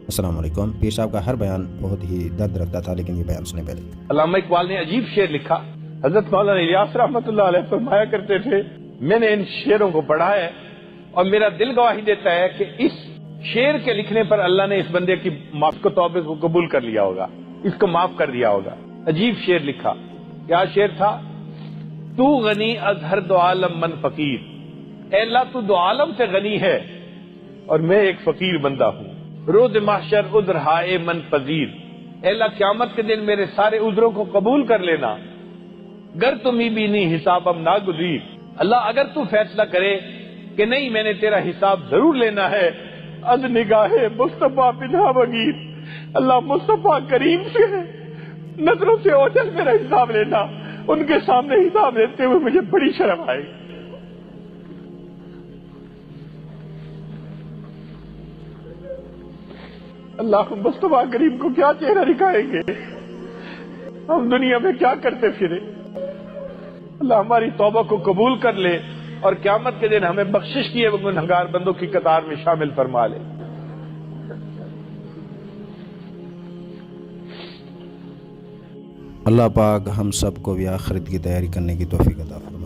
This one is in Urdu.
السلام علیکم۔ پیر صاحب کا ہر بیان بہت ہی درد رکھتا تھا، لیکن یہ بیان سنے پہلے۔ علامہ اقبال نے عجیب شعر لکھا۔ حضرت مولانا الیاس رحمۃ اللہ علیہ فرمایا کرتے تھے، میں نے ان شعروں کو پڑھا ہے اور میرا دل گواہی دیتا ہے کہ اس شعر کے لکھنے پر اللہ نے اس بندے کی معاف کو توبے کو قبول کر لیا ہوگا، اس کو معاف کر دیا ہوگا۔ عجیب شعر لکھا۔ کیا شعر تھا؟ تو غنی از ہر دو عالم من فقیر، اے اللہ تو دو عالم سے غنی ہے اور میں ایک فقیر بندہ ہوں۔ روز محشر عذر ہائے من پذیر، اے اللہ قیامت کے دن میرے سارے عذروں کو قبول کر لینا۔ گر تمہیں بھی نہیں حساب ام ناگزیر، اللہ اگر تو فیصلہ کرے کہ نہیں میں نے تیرا حساب ضرور لینا ہے، از نگاہ مصطفیٰ بنا بغیر، اللہ مصطفیٰ کریم سے نظروں سے اوجھل میرا حساب لینا۔ ان کے سامنے حساب لیتے ہوئے مجھے بڑی شرم آئی۔ اللہ مصطفیٰ کریم کو کیا چہرہ دکھائیں گے؟ ہم دنیا میں کیا کرتے پھرے؟ اللہ ہماری توبہ کو قبول کر لے اور قیامت کے دن ہمیں بخشش کیے وہ گنہگار بندوں کی قطار میں شامل فرما لے۔ اللہ پاک ہم سب کو بھی آخرت کی تیاری کرنے کی توفیق عطا فرمائے۔